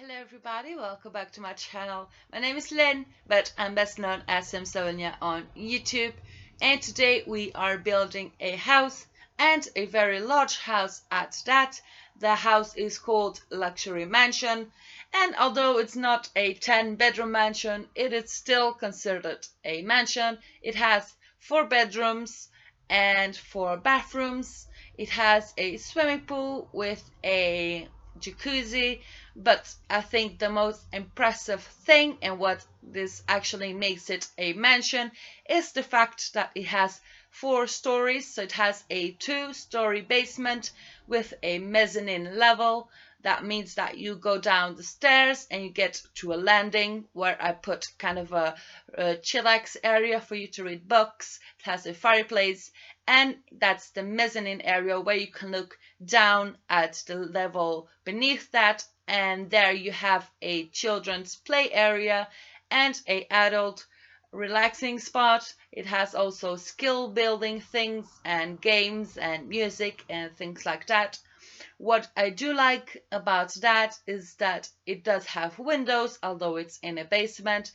Hello everybody, welcome back to my channel. My name is Lynn, but I'm best known as Simsolonia on YouTube. And today we are building a house, and a very large house at that. The house is called Luxury Mansion, and although it's not a 10-bedroom mansion, it is still considered a mansion. It has 4 bedrooms and 4 bathrooms. It has a swimming pool with a jacuzzi, but I think the most impressive thing and what this actually makes it a mansion is the fact that it has 4 stories. So it has a 2-story basement with a mezzanine level. That means that you go down the stairs and you get to a landing where I put kind of a chillax area for you to read books. It has a fireplace, and that's the mezzanine area where you can look down at the level beneath that, and there you have a children's play area and a adult relaxing spot. It has also skill building things and games and music and things like that. What I do like about that is that it does have windows, although it's in a basement,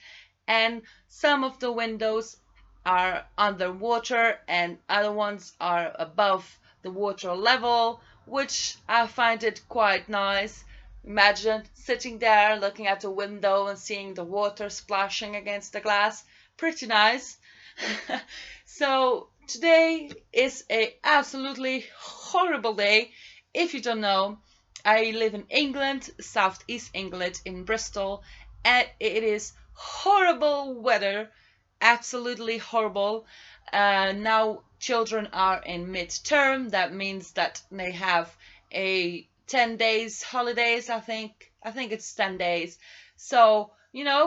and some of the windows are underwater and other ones are above the water level, which I find it quite nice. Imagine sitting there looking at a window and seeing the water splashing against the glass. Pretty nice. So today is a absolutely horrible day. If you don't know, I live in England, southeast England, in Bristol, and it is horrible weather, absolutely horrible. Now children are in midterm. That means that they have a 10 days holidays. I think it's 10 days. So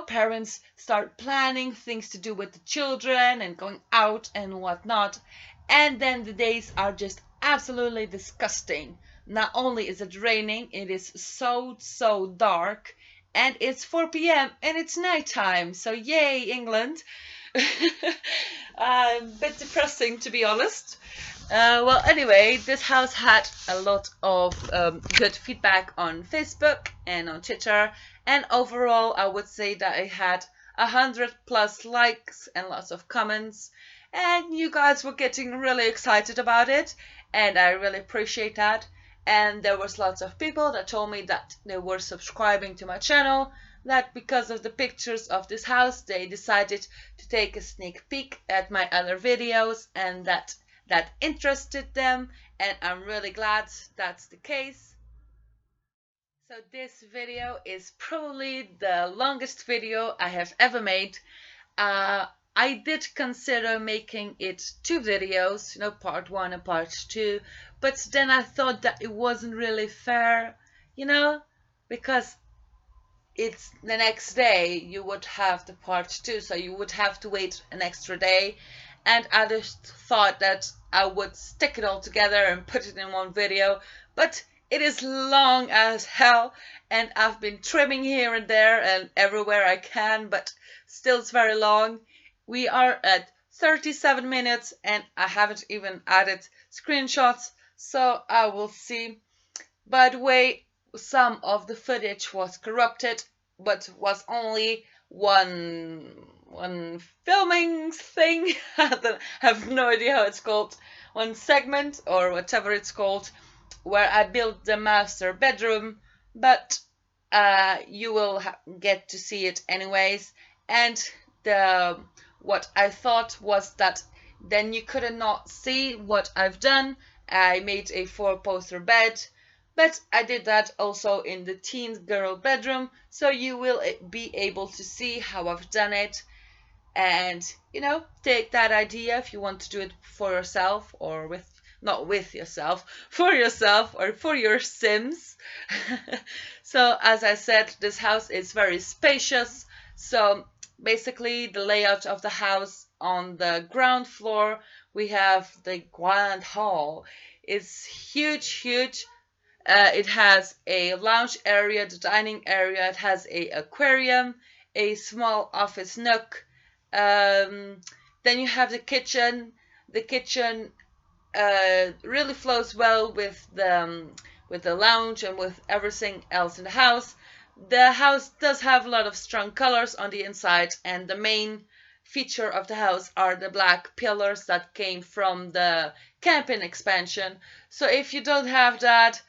parents start planning things to do with the children and going out and whatnot, and then the days are just absolutely disgusting. Not only is it raining, it is so dark, and it's 4 p.m. and it's nighttime. So yay, England. A bit depressing, to be honest. Well, anyway, this house had a lot of good feedback on Facebook and on Twitter, and overall I would say that it had 100+ likes and lots of comments, and you guys were getting really excited about it, and I really appreciate that. And there was lots of people that told me that they were subscribing to my channel, that because of the pictures of this house they decided to take a sneak peek at my other videos, and that interested them, and I'm really glad that's the case. So this video is probably the longest video I have ever made. I did consider making it 2 videos, part 1 and part 2, but then I thought that it wasn't really fair, because it's the next day you would have the part 2, so you would have to wait an extra day, and I just thought that I would stick it all together and put it in one video, but it is long as hell, and I've been trimming here and there and everywhere I can, but still it's very long. We are at 37 minutes and I haven't even added screenshots, so I will see. By the way, some of the footage was corrupted, but was only one filming thing. I have no idea how it's called. One segment or whatever it's called, where I built the master bedroom, but you will get to see it anyways. And what I thought was that then you could not see what I've done. I made a 4-poster bed, but I did that also in the teen girl bedroom, so you will be able to see how I've done it, and take that idea if you want to do it for yourself, or not with yourself, for yourself or for your Sims. So as I said, this house is very spacious. So basically the layout of the house: on the ground floor we have the grand hall. It's huge. It has a lounge area, the dining area. It has a aquarium, a small office nook. Then you have the kitchen. The kitchen really flows well with the lounge and with everything else in the house. The house does have a lot of strong colors on the inside, and the main feature of the house are the black pillars that came from the camping expansion. So if you don't have that,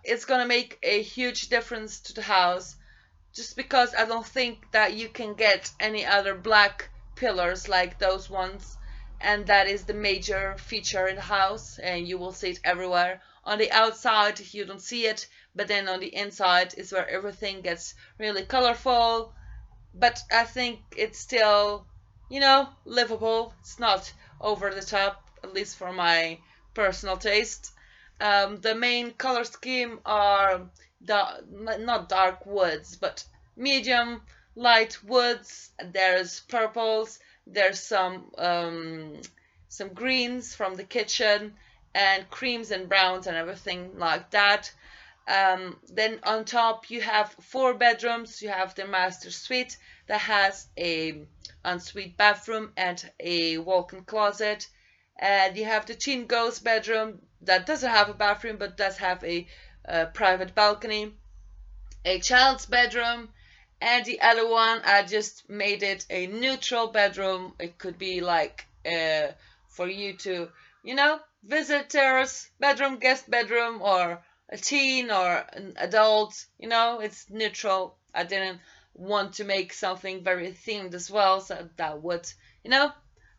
it's gonna make a huge difference to the house, just because I don't think that you can get any other black pillars like those ones, and that is the major feature in the house, and you will see it everywhere. On the outside you don't see it, but then on the inside is where everything gets really colorful. But I think it's still, livable. It's not over the top, at least for my personal taste. The main color scheme are not dark woods, but medium light woods. There's purples. There's some greens from the kitchen, and creams and browns and everything like that. Then on top you have 4 bedrooms. You have the master suite that has a ensuite bathroom and a walk-in closet. And you have the teen ghost bedroom that doesn't have a bathroom but does have a private balcony, a child's bedroom, and the other one I just made it a neutral bedroom. It could be like for you to, visitors bedroom, guest bedroom, or a teen or an adult. It's neutral. I didn't want to make something very themed as well, so that would,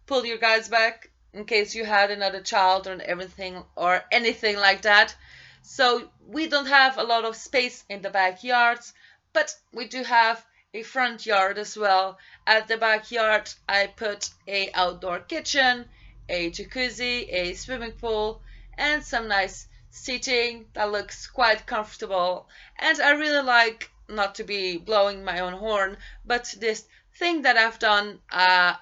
pull your guys back in case you had another child or everything or anything like that. So we don't have a lot of space in the backyards, but we do have a front yard as well. At the backyard I put a outdoor kitchen, a jacuzzi, a swimming pool, and some nice seating that looks quite comfortable. And I really like, not to be blowing my own horn, but this thing that I've done,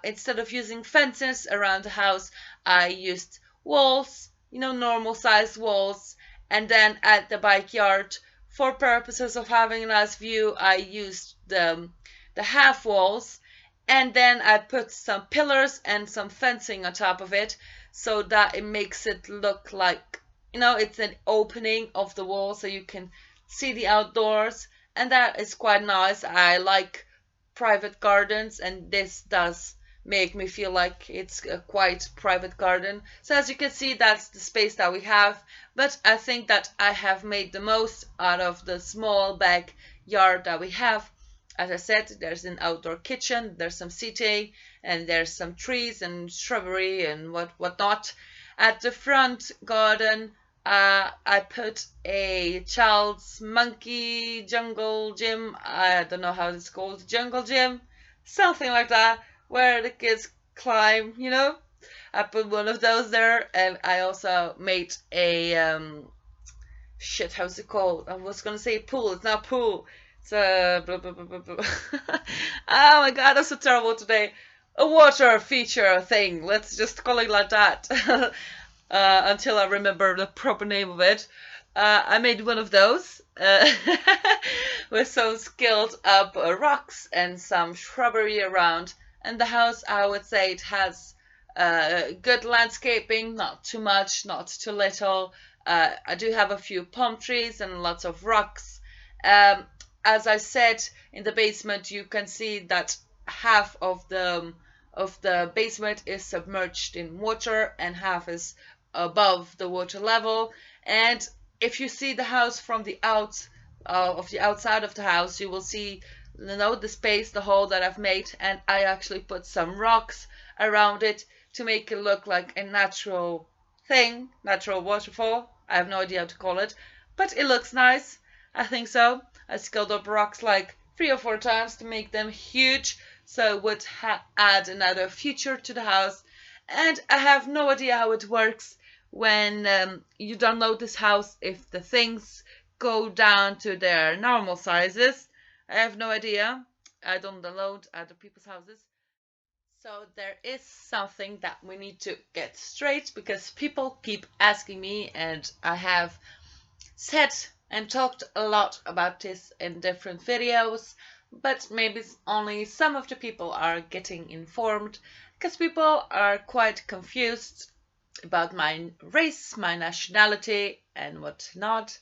instead of using fences around the house, I used walls, normal sized walls. And then at the backyard, for purposes of having a nice view, I used the half walls, and then I put some pillars and some fencing on top of it, so that it makes it look like, it's an opening of the wall so you can see the outdoors, and that is quite nice. I like private gardens, and this does make me feel like it's a quite private garden. So as you can see, that's the space that we have, but I think that I have made the most out of the small backyard that we have. As I said, there's an outdoor kitchen, there's some seating, and there's some trees and shrubbery and whatnot. At the front garden, I put a child's monkey jungle gym. I don't know how it's called, jungle gym, something like that, where the kids climb. I put one of those there, and I also made a shit. How's it called? I was gonna say pool. It's not pool. It's a blah, blah, blah, blah, blah. Oh my god, I'm so terrible today. A water feature thing. Let's just call it like that. Until I remember the proper name of it. I made one of those with some scaled up rocks and some shrubbery around. And the house, I would say, it has good landscaping, not too much, not too little. I do have a few palm trees and lots of rocks. As I said, in the basement, you can see that half of the basement is submerged in water and half is above the water level. And if you see the house from the outside of the house, you will see, the space, the hole that I've made, and I actually put some rocks around it to make it look like a natural thing, natural waterfall. I have no idea how to call it, but it looks nice. I think so. I scaled up rocks like 3 or 4 times to make them huge, so it would add another feature to the house. And I have no idea how it works when you download this house, if the things go down to their normal sizes. I have no idea. I don't download other people's houses. So there is something that we need to get straight, because people keep asking me, and I have said and talked a lot about this in different videos, but maybe only some of the people are getting informed, because people are quite confused about my race, my nationality, and whatnot.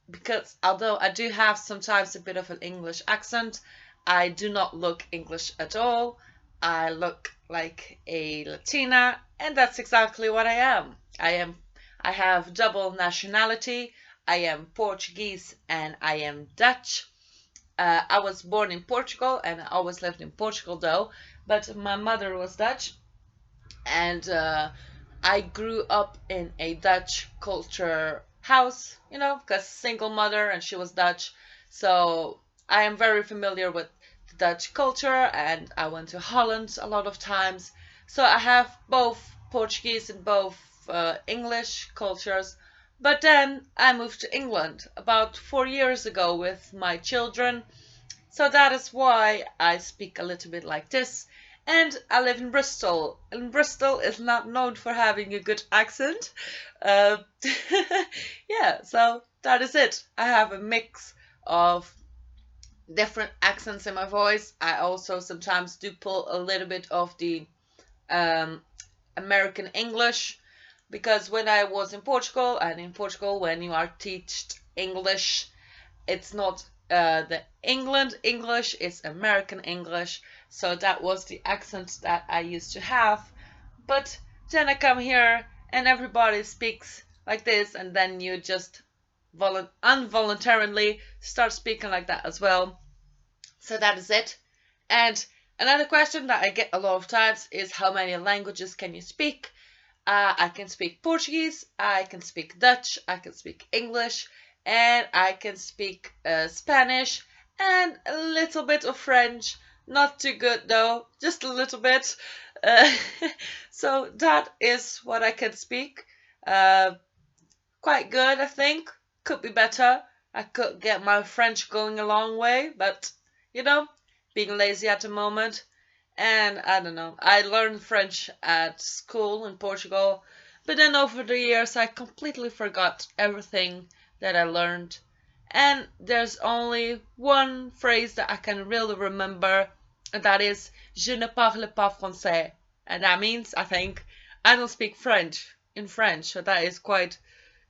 because although I do have sometimes a bit of an English accent, I do not look English at all. I look like a Latina, and that's exactly what I am. I have double nationality. I am Portuguese and I am Dutch. I was born in Portugal and I always lived in Portugal though, but my mother was Dutch, and I grew up in a Dutch culture house, because single mother and she was Dutch. So I am very familiar with the Dutch culture, and I went to Holland a lot of times. So I have both Portuguese and both English cultures. But then I moved to England about 4 years ago with my children, so that is why I speak a little bit like this. And I live in Bristol, and Bristol is not known for having a good accent. Uh, yeah, so that is it. I have a mix of different accents in my voice. I also sometimes do pull a little bit of the um, American English, because when I was in Portugal, and in Portugal, when you are taught English, it's not the England English, it's American English. So that was the accent that I used to have. But then I come here and everybody speaks like this, and then you just involuntarily start speaking like that as well. So that is it. And another question that I get a lot of times is, how many languages can you speak? I can speak Portuguese, I can speak Dutch, I can speak English, and I can speak Spanish and a little bit of French. Not too good though, just a little bit. Uh, so that is what I can speak. Uh, Quite good, I think. Could be better. I could get my French going a long way, but you know, being lazy at the moment. And I don't know, I learned French at school in Portugal, but then over the years I completely forgot everything that I learned. And there's only one phrase that I can really remember, and that is Je ne parle pas français. And that means, I think, I don't speak French in French, so that is quite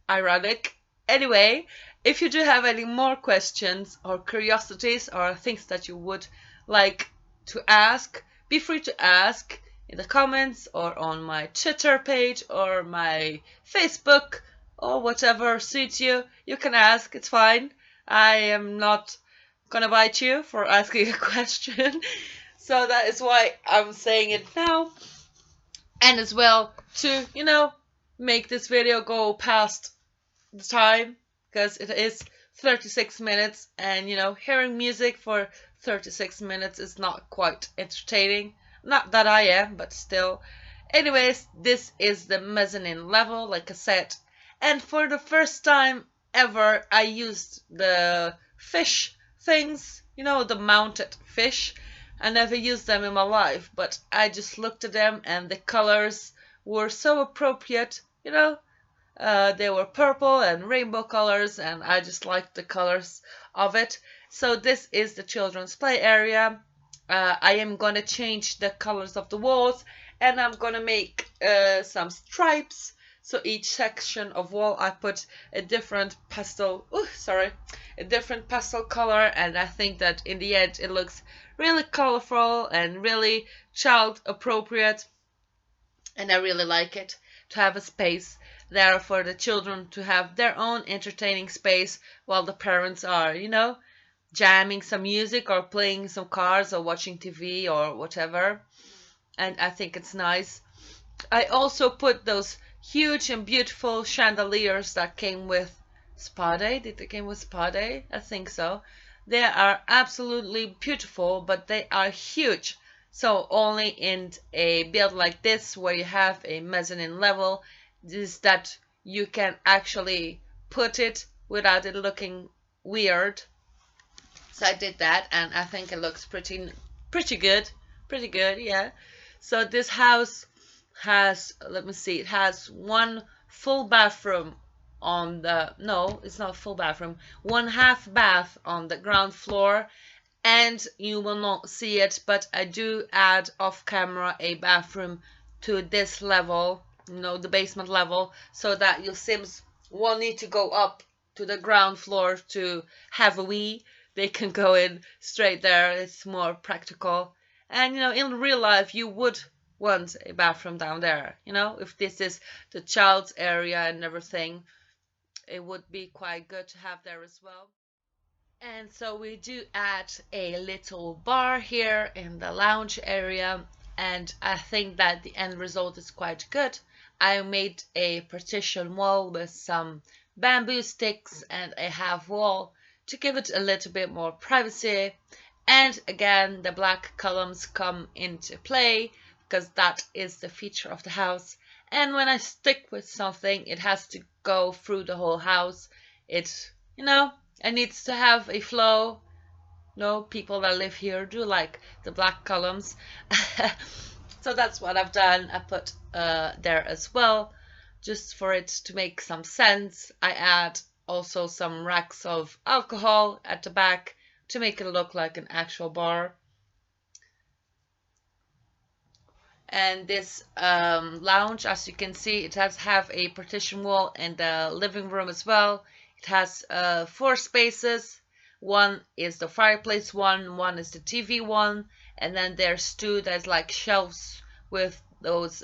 ironic. Anyway, if you do have any more questions or curiosities or things that you would like to ask, be free to ask in the comments or on my Twitter page or my Facebook or whatever suits you. You can ask, it's fine. I am not gonna bite you for asking a question. So that is why I'm saying it now. And as well to, make this video go past the time, because it is 36 minutes, and hearing music for 36 minutes is not quite entertaining. Not that I am, but still. Anyways, this is the mezzanine level, like I said, and for the first time ever I used the fish things, the mounted fish. I never used them in my life, but I just looked at them and the colors were so appropriate, they were purple and rainbow colors, and I just liked the colors of it. So this is the children's play area. I am gonna change the colors of the walls, and I'm gonna make some stripes. So each section of wall I put a different a different pastel color, and I think that in the end it looks really colorful and really child appropriate, and I really like it to have a space there for the children to have their own entertaining space while the parents are, jamming some music or playing some cards or watching TV or whatever. And I think it's nice. I also put those huge and beautiful chandeliers that came with Spa Day. Did they came with Spa Day? I think so. They are absolutely beautiful, but they are huge. So only in a build like this, where you have a mezzanine level, is that you can actually put it without it looking weird. So I did that, and I think it looks pretty good. Pretty good, yeah. So this house has, let me see, it has one full bathroom on the, no, it's not full bathroom, one half bath on the ground floor, and you will not see it, but I do add off camera a bathroom to this level, the basement level, so that your Sims won't need to go up to the ground floor to have a wee, they can go in straight there. It's more practical. And in real life, you would want a bathroom down there. If this is the child's area and everything, it would be quite good to have there as well. And so we do add a little bar here in the lounge area, and I think that the end result is quite good. I made a partition wall with some bamboo sticks and a half wall to give it a little bit more privacy. And again, the black columns come into play because that is the feature of the house. And when I stick with something, it has to go through the whole house. It needs to have a flow. No, people that live here do like the black columns. So that's what I've done. I put there as well, just for it to make some sense. I add also some racks of alcohol at the back to make it look like an actual bar. And this lounge, as you can see, it has have a partition wall in the living room as well. It has 4 spaces. One is the fireplace one is the TV one, and then there's 2 that's like shelves with those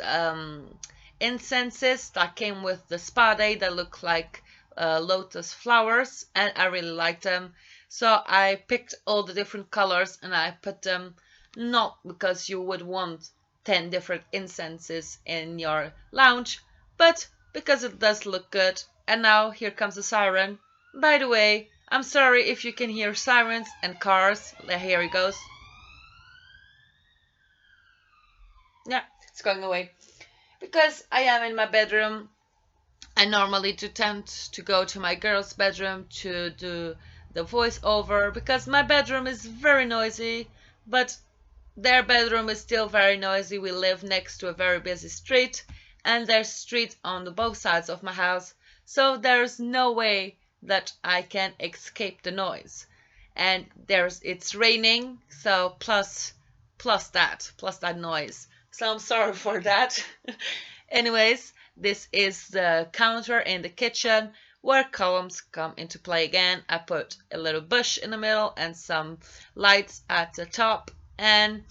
incenses that came with the spa day that look like lotus flowers, and I really like them. So I picked all the different colors and I put them, not because you would want 10 different incenses in your lounge, but because it does look good. And now here comes the siren. By the way, I'm sorry if you can hear sirens and cars. Here it goes. Yeah, it's going away. Because I am in my bedroom, I normally do tend to go to my girl's bedroom to do the voiceover because my bedroom is very noisy, but their bedroom is still very noisy. We live next to a very busy street, and there's street on both sides of my house, so there's no way that I can escape the noise. And it's raining, so plus that noise. So I'm sorry for that. Anyways, this is the counter in the kitchen where columns come into play again. I put a little bush in the middle and some lights at the top. And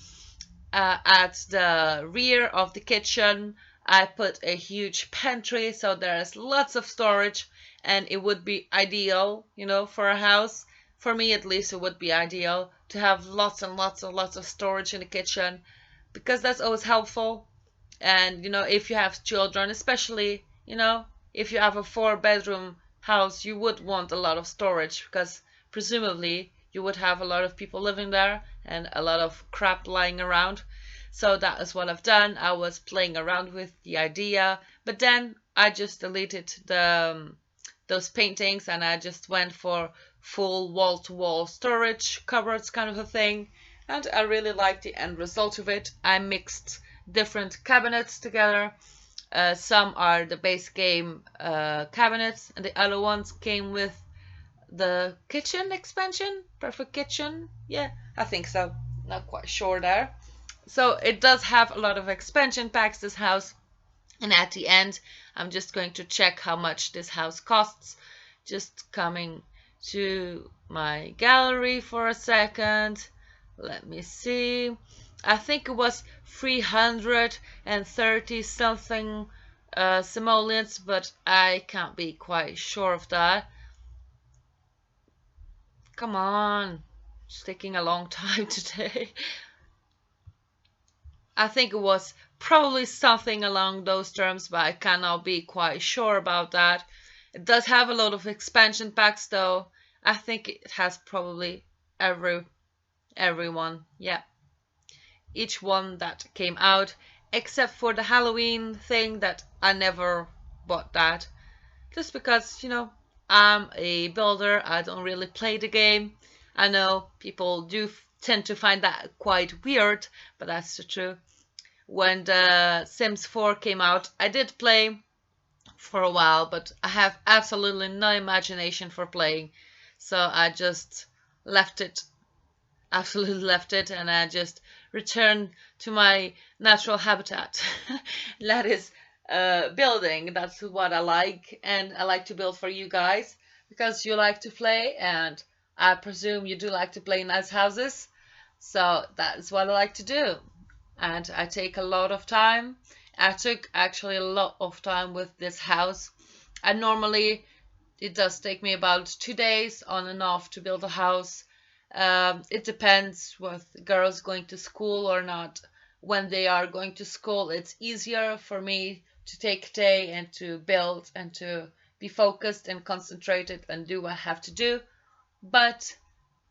at the rear of the kitchen, I put a huge pantry, so there's lots of storage, and it would be ideal, for a house. For me, at least, it would be ideal to have lots and lots and lots of storage in the kitchen, because that's always helpful. And, if you have children, especially, if you have a 4-bedroom house, you would want a lot of storage, because presumably you would have a lot of people living there and a lot of crap lying around. So that is what I've done. I was playing around with the idea, but then I just deleted those paintings and I just went for full wall-to-wall storage cupboards kind of a thing, and I really liked the end result of it. I mixed different cabinets together. Some are the base game cabinets, and the other ones came with the kitchen expansion. Perfect kitchen. Yeah, I think so. Not quite sure there. So it does have a lot of expansion packs, this house. And at the end, I'm just going to check how much this house costs. Just coming to my gallery for a second. Let me see. I think it was 330 something simoleons, but I can't be quite sure of that. Come on, it's taking a long time today. I think it was probably something along those terms, but I cannot be quite sure about that. It does have a lot of expansion packs though. I think it has probably everyone. Yeah. Each one that came out, except for the Halloween thing that I never bought that. Just because, I'm a builder, I don't really play the game. I know people do tend to find that quite weird, but that's the truth. When the Sims 4 came out, I did play for a while, but I have absolutely no imagination for playing. So I just absolutely left it, and I just returned to my natural habitat. That is building. That's what I like, and I like to build for you guys. because you like to play, and I presume you do like to play in nice houses. So that's what I like to do. And I take a lot of time. I took actually a lot of time with this house. And normally it does take me about 2 days on and off to build a house. It depends with girls going to school or not. When they are going to school, it's easier for me to take a day and to build and to be focused and concentrated and do what I have to do. But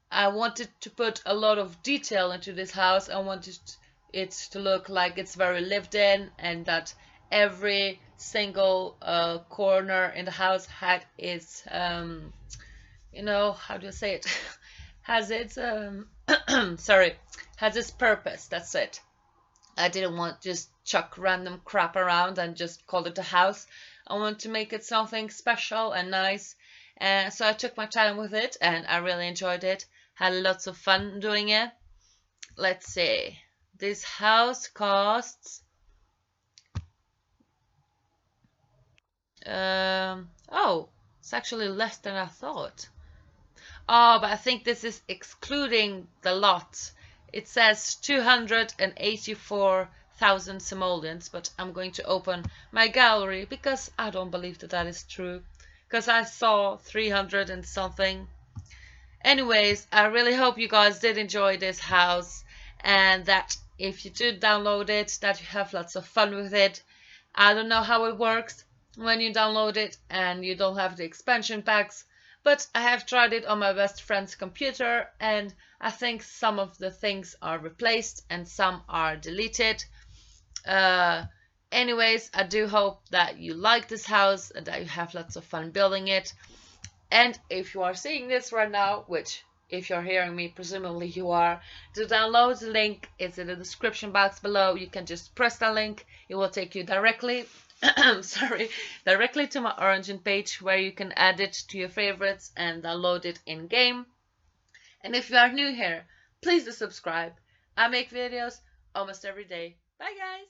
I wanted to put a lot of detail into this house. I wanted it to look like it's very lived in, and that every single corner in the house had its how do you say it, has its sorry, has its purpose. That's it. I didn't want just chuck random crap around and just call it a house. I want to make it something special and nice. And so I took my time with it, and I really enjoyed it. Had lots of fun doing it. Let's see. This house costs oh, it's actually less than I thought. Oh, but I think this is excluding the lot. It says 284,000 simoleons, but I'm going to open my gallery because I don't believe that that is true, because I saw 300 and something. Anyways, I really hope you guys did enjoy this house, and that if you do download it, that you have lots of fun with it. I don't know how it works when you download it and you don't have the expansion packs, but I have tried it on my best friend's computer, and I think some of the things are replaced and some are deleted. Anyways, I do hope that you like this house and that you have lots of fun building it. And if you are seeing this right now, which if you're hearing me, presumably you are, to download the link is in the description box below. You can just press the link. It will take you directly directly to my Origin page, where you can add it to your favorites and download it in game. And if you are new here, please do subscribe. I make videos almost every day. Bye guys!